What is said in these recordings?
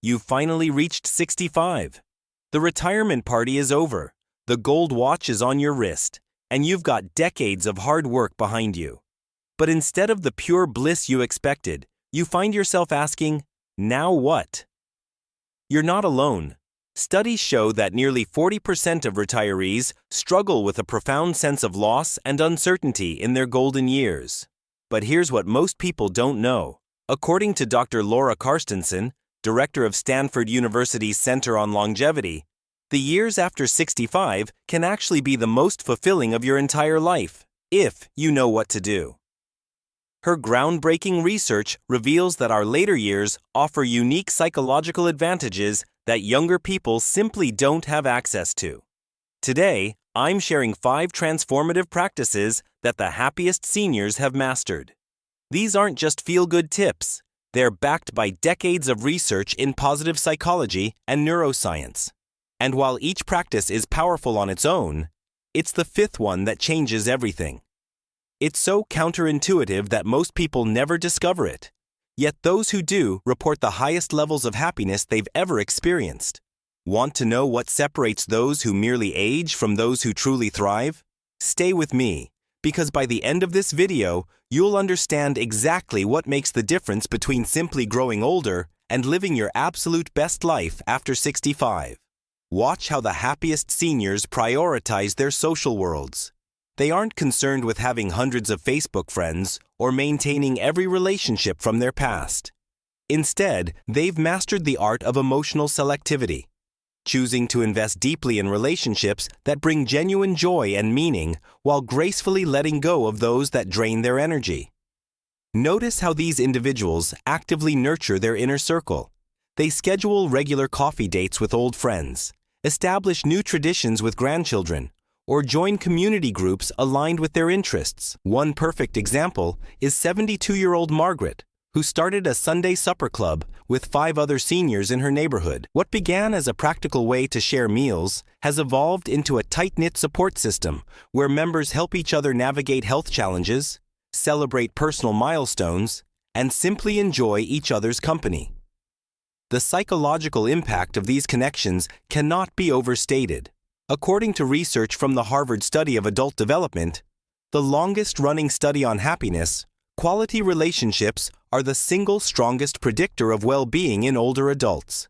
You've finally reached 65. The retirement party is over. The gold watch is on your wrist, and you've got decades of hard work behind you. But instead of the pure bliss you expected, you find yourself asking, now what? You're not alone. Studies show that nearly 40% of retirees struggle with a profound sense of loss and uncertainty in their golden years. But here's what most people don't know. According to Dr. Laura Carstensen, director of Stanford University's Center on Longevity, the years after 65 can actually be the most fulfilling of your entire life, if you know what to do. Her groundbreaking research reveals that our later years offer unique psychological advantages that younger people simply don't have access to. Today, I'm sharing 5 transformative practices that the happiest seniors have mastered. These aren't just feel-good tips. They're backed by decades of research in positive psychology and neuroscience. And while each practice is powerful on its own, it's the 5th one that changes everything. It's so counterintuitive that most people never discover it. Yet those who do report the highest levels of happiness they've ever experienced. Want to know what separates those who merely age from those who truly thrive? Stay with me, because by the end of this video, you'll understand exactly what makes the difference between simply growing older and living your absolute best life after 65. Watch how the happiest seniors prioritize their social worlds. They aren't concerned with having hundreds of Facebook friends or maintaining every relationship from their past. Instead, they've mastered the art of emotional selectivity, choosing to invest deeply in relationships that bring genuine joy and meaning while gracefully letting go of those that drain their energy. Notice how these individuals actively nurture their inner circle. They schedule regular coffee dates with old friends, establish new traditions with grandchildren, or join community groups aligned with their interests. One perfect example is 72-year-old Margaret, who started a Sunday supper club with 5 other seniors in her neighborhood. What began as a practical way to share meals has evolved into a tight-knit support system where members help each other navigate health challenges, celebrate personal milestones, and simply enjoy each other's company. The psychological impact of these connections cannot be overstated. According to research from the Harvard Study of Adult Development, the longest-running study on happiness, quality relationships are the single strongest predictor of well-being in older adults.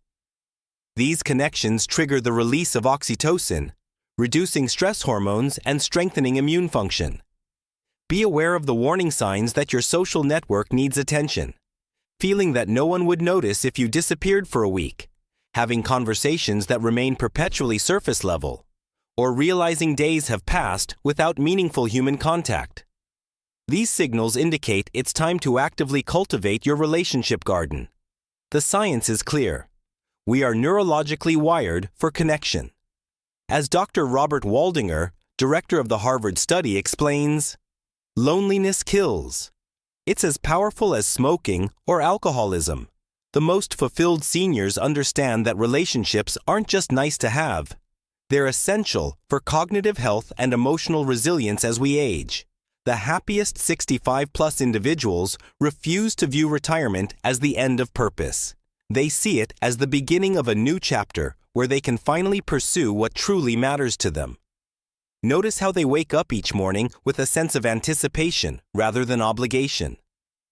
These connections trigger the release of oxytocin, reducing stress hormones and strengthening immune function. Be aware of the warning signs that your social network needs attention. Feeling that no one would notice if you disappeared for a week, having conversations that remain perpetually surface level, or realizing days have passed without meaningful human contact. These signals indicate it's time to actively cultivate your relationship garden. The science is clear. We are neurologically wired for connection. As Dr. Robert Waldinger, director of the Harvard study, explains, loneliness kills. It's as powerful as smoking or alcoholism. The most fulfilled seniors understand that relationships aren't just nice to have. They're essential for cognitive health and emotional resilience as we age. The happiest 65-plus individuals refuse to view retirement as the end of purpose. They see it as the beginning of a new chapter where they can finally pursue what truly matters to them. Notice how they wake up each morning with a sense of anticipation rather than obligation.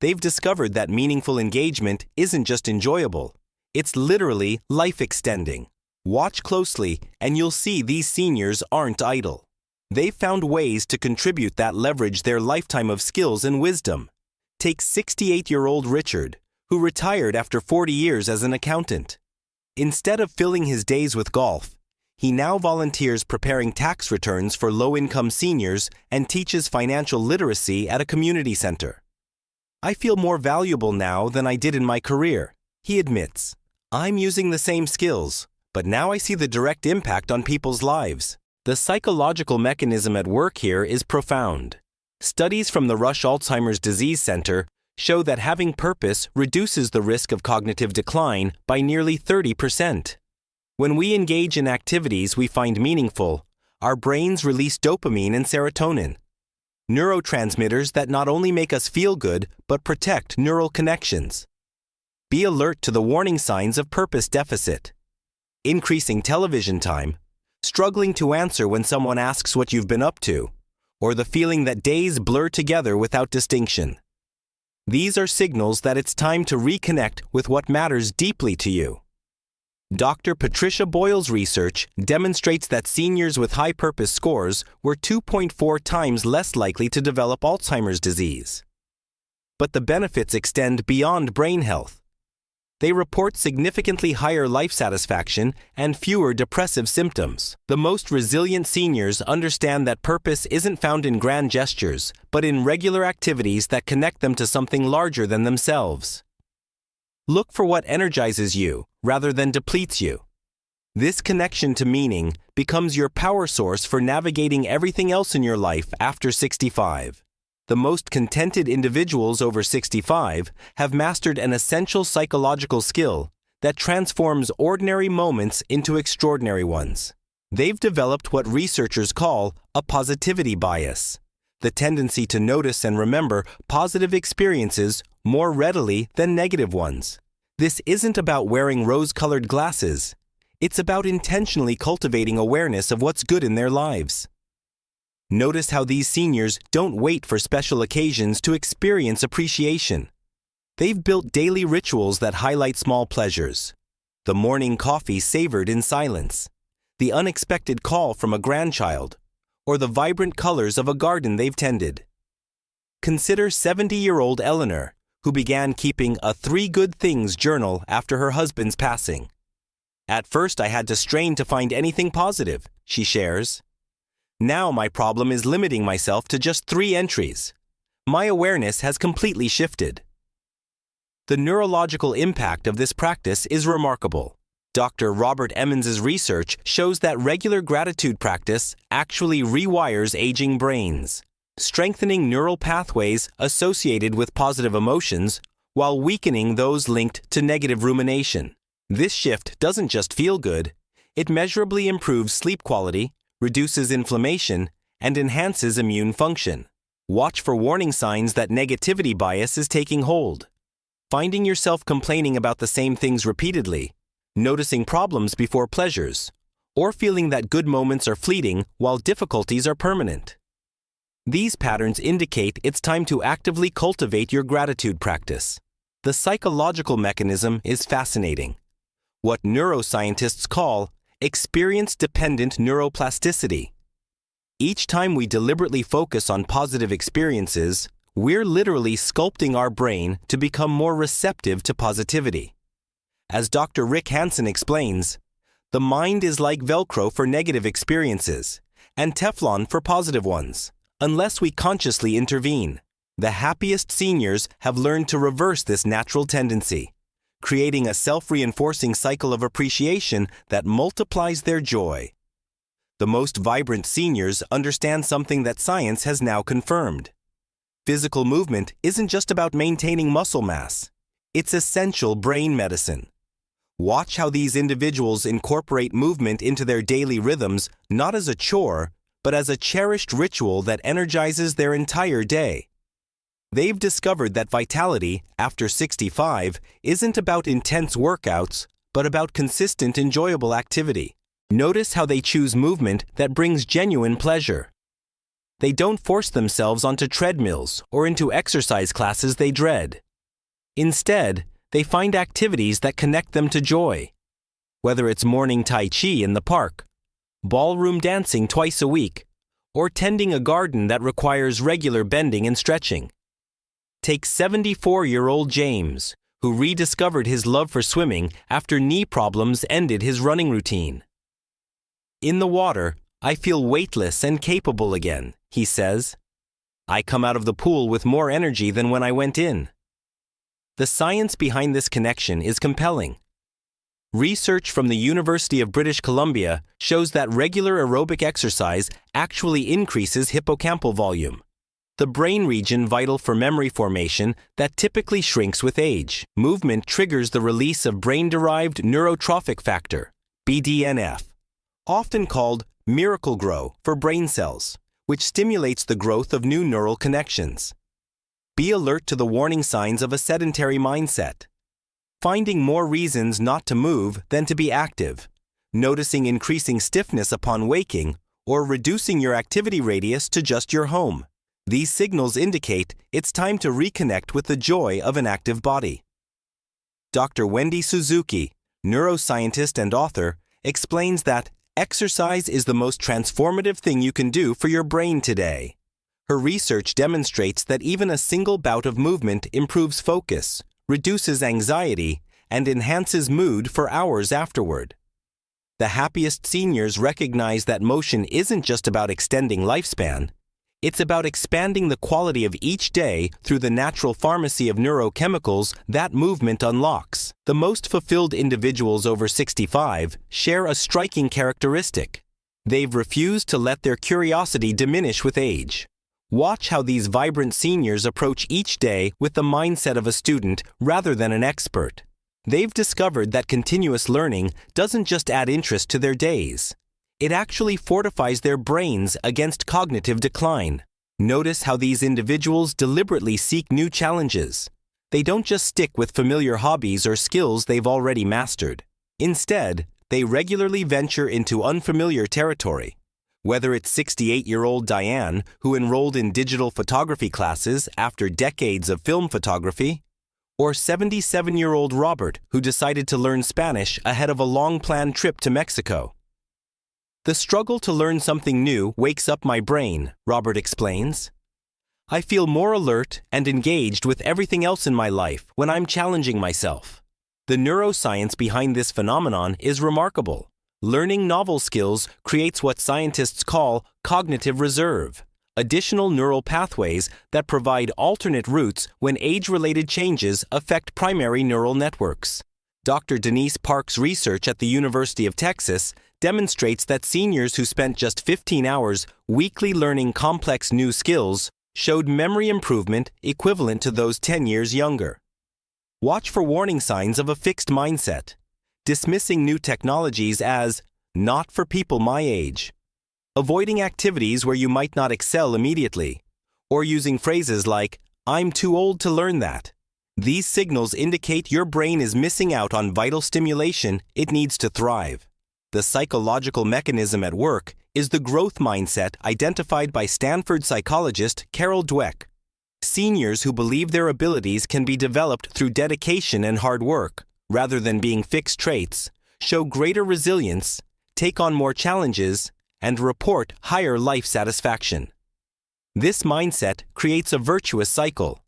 They've discovered that meaningful engagement isn't just enjoyable, it's literally life-extending. Watch closely and you'll see these seniors aren't idle. They've found ways to contribute that leverage their lifetime of skills and wisdom. Take 68-year-old Richard, who retired after 40 years as an accountant. Instead of filling his days with golf, he now volunteers preparing tax returns for low-income seniors and teaches financial literacy at a community center. I feel more valuable now than I did in my career, he admits. I'm using the same skills, but now I see the direct impact on people's lives. The psychological mechanism at work here is profound. Studies from the Rush Alzheimer's Disease Center show that having purpose reduces the risk of cognitive decline by nearly 30%. When we engage in activities we find meaningful, our brains release dopamine and serotonin, neurotransmitters that not only make us feel good but protect neural connections. Be alert to the warning signs of purpose deficit. Increasing television time, struggling to answer when someone asks what you've been up to, or the feeling that days blur together without distinction. These are signals that it's time to reconnect with what matters deeply to you. Dr. Patricia Boyle's research demonstrates that seniors with high purpose scores were 2.4 times less likely to develop Alzheimer's disease. But the benefits extend beyond brain health. They report significantly higher life satisfaction and fewer depressive symptoms. The most resilient seniors understand that purpose isn't found in grand gestures, but in regular activities that connect them to something larger than themselves. Look for what energizes you rather than depletes you. This connection to meaning becomes your power source for navigating everything else in your life after 65. The most contented individuals over 65 have mastered an essential psychological skill that transforms ordinary moments into extraordinary ones. They've developed what researchers call a positivity bias, the tendency to notice and remember positive experiences more readily than negative ones. This isn't about wearing rose-colored glasses. It's about intentionally cultivating awareness of what's good in their lives. Notice how these seniors don't wait for special occasions to experience appreciation. They've built daily rituals that highlight small pleasures. The morning coffee savored in silence, the unexpected call from a grandchild, or the vibrant colors of a garden they've tended. Consider 70-year-old Eleanor, who began keeping a 3 good things journal after her husband's passing. At first I had to strain to find anything positive, she shares. Now my problem is limiting myself to just 3 entries. My awareness has completely shifted. The neurological impact of this practice is remarkable. Dr. Robert Emmons's research shows that regular gratitude practice actually rewires aging brains, strengthening neural pathways associated with positive emotions while weakening those linked to negative rumination. This shift doesn't just feel good, it measurably improves sleep quality, reduces inflammation, and enhances immune function. Watch for warning signs that negativity bias is taking hold. Finding yourself complaining about the same things repeatedly, noticing problems before pleasures, or feeling that good moments are fleeting while difficulties are permanent. These patterns indicate it's time to actively cultivate your gratitude practice. The psychological mechanism is fascinating. What neuroscientists call experience-dependent neuroplasticity. Each time we deliberately focus on positive experiences, we're literally sculpting our brain to become more receptive to positivity. As Dr. Rick Hansen explains, the mind is like Velcro for negative experiences and Teflon for positive ones, unless we consciously intervene. The happiest seniors have learned to reverse this natural tendency, creating a self-reinforcing cycle of appreciation that multiplies their joy. The most vibrant seniors understand something that science has now confirmed. Physical movement isn't just about maintaining muscle mass. It's essential brain medicine. Watch how these individuals incorporate movement into their daily rhythms, not as a chore, but as a cherished ritual that energizes their entire day. They've discovered that vitality, after 65, isn't about intense workouts, but about consistent, enjoyable activity. Notice how they choose movement that brings genuine pleasure. They don't force themselves onto treadmills or into exercise classes they dread. Instead, they find activities that connect them to joy. Whether it's morning Tai Chi in the park, ballroom dancing twice a week, or tending a garden that requires regular bending and stretching. Take 74-year-old James, who rediscovered his love for swimming after knee problems ended his running routine. In the water, I feel weightless and capable again, he says. I come out of the pool with more energy than when I went in. The science behind this connection is compelling. Research from the University of British Columbia shows that regular aerobic exercise actually increases hippocampal volume, the brain region vital for memory formation that typically shrinks with age. Movement triggers the release of brain-derived neurotrophic factor, BDNF, often called Miracle-Grow for brain cells, which stimulates the growth of new neural connections. Be alert to the warning signs of a sedentary mindset. finding more reasons not to move than to be active, noticing increasing stiffness upon waking, or reducing your activity radius to just your home. These signals indicate it's time to reconnect with the joy of an active body. Dr. Wendy Suzuki, neuroscientist and author, explains that exercise is the most transformative thing you can do for your brain today. Her research demonstrates that even a single bout of movement improves focus, reduces anxiety, and enhances mood for hours afterward. The happiest seniors recognize that motion isn't just about extending lifespan. It's about expanding the quality of each day through the natural pharmacy of neurochemicals that movement unlocks. The most fulfilled individuals over 65 share a striking characteristic. They've refused to let their curiosity diminish with age. Watch how these vibrant seniors approach each day with the mindset of a student rather than an expert. They've discovered that continuous learning doesn't just add interest to their days. It actually fortifies their brains against cognitive decline. Notice how these individuals deliberately seek new challenges. They don't just stick with familiar hobbies or skills they've already mastered. Instead, they regularly venture into unfamiliar territory. Whether it's 68-year-old Diane, who enrolled in digital photography classes after decades of film photography, or 77-year-old Robert, who decided to learn Spanish ahead of a long-planned trip to Mexico. The struggle to learn something new wakes up my brain, Robert explains. I feel more alert and engaged with everything else in my life when I'm challenging myself. The neuroscience behind this phenomenon is remarkable. Learning novel skills creates what scientists call cognitive reserve, additional neural pathways that provide alternate routes when age-related changes affect primary neural networks. Dr. Denise Park's research at the University of Texas demonstrates that seniors who spent just 15 hours weekly learning complex new skills showed memory improvement equivalent to those 10 years younger. Watch for warning signs of a fixed mindset, dismissing new technologies as not for people my age, avoiding activities where you might not excel immediately, or using phrases like, "I'm too old to learn that." These signals indicate your brain is missing out on vital stimulation it needs to thrive. The psychological mechanism at work is the growth mindset identified by Stanford psychologist Carol Dweck. Seniors who believe their abilities can be developed through dedication and hard work, rather than being fixed traits, show greater resilience, take on more challenges, and report higher life satisfaction. This mindset creates a virtuous cycle.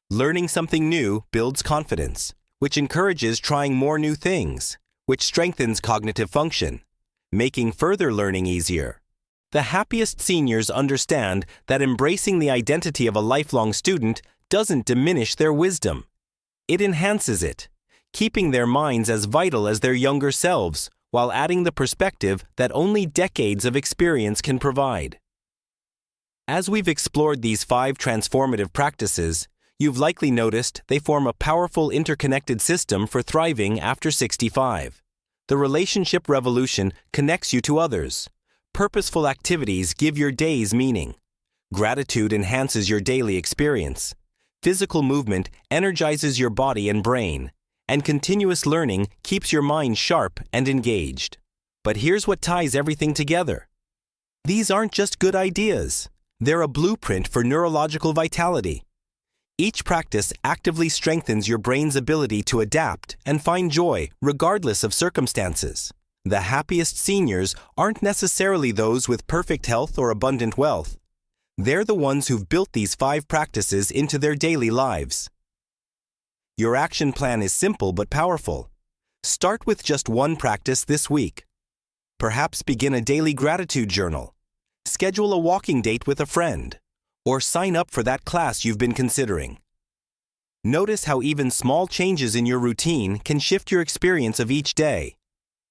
Learning something new builds confidence, which encourages trying more new things, which strengthens cognitive function, making further learning easier. The happiest seniors understand that embracing the identity of a lifelong student doesn't diminish their wisdom. It enhances it, keeping their minds as vital as their younger selves, while adding the perspective that only decades of experience can provide. As we've explored these 5 transformative practices, you've likely noticed they form a powerful interconnected system for thriving after 65. The relationship revolution connects you to others. Purposeful activities give your days meaning. Gratitude enhances your daily experience. Physical movement energizes your body and brain. And continuous learning keeps your mind sharp and engaged. But here's what ties everything together. These aren't just good ideas. They're a blueprint for neurological vitality. Each practice actively strengthens your brain's ability to adapt and find joy regardless of circumstances. The happiest seniors aren't necessarily those with perfect health or abundant wealth. They're the ones who've built these 5 practices into their daily lives. Your action plan is simple but powerful. Start with just one practice this week. Perhaps begin a daily gratitude journal. Schedule a walking date with a friend. Or sign up for that class you've been considering. Notice how even small changes in your routine can shift your experience of each day.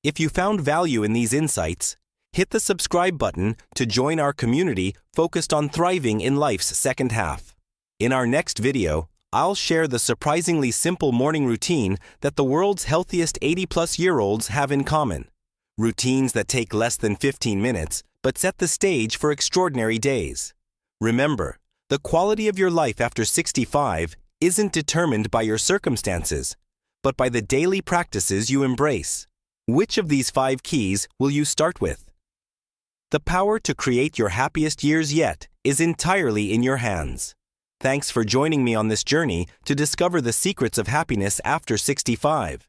If you found value in these insights, hit the subscribe button to join our community focused on thriving in life's second half. In our next video, I'll share the surprisingly simple morning routine that the world's healthiest 80-plus-year-olds have in common. Routines that take less than 15 minutes, but set the stage for extraordinary days. Remember, the quality of your life after 65 isn't determined by your circumstances, but by the daily practices you embrace. Which of these 5 keys will you start with? The power to create your happiest years yet is entirely in your hands. Thanks for joining me on this journey to discover the secrets of happiness after 65.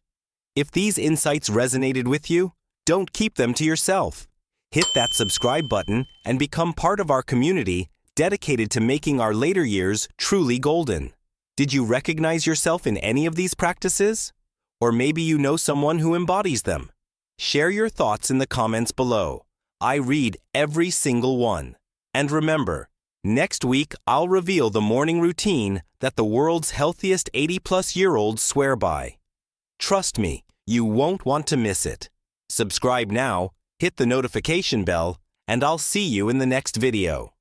If these insights resonated with you, don't keep them to yourself. Hit that subscribe button and become part of our community dedicated to making our later years truly golden. Did you recognize yourself in any of these practices? Or maybe you know someone who embodies them. Share your thoughts in the comments below. I read every single one. And remember, next week I'll reveal the morning routine that the world's healthiest 80-plus-year-olds swear by. Trust me, you won't want to miss it. Subscribe now, hit the notification bell, and I'll see you in the next video.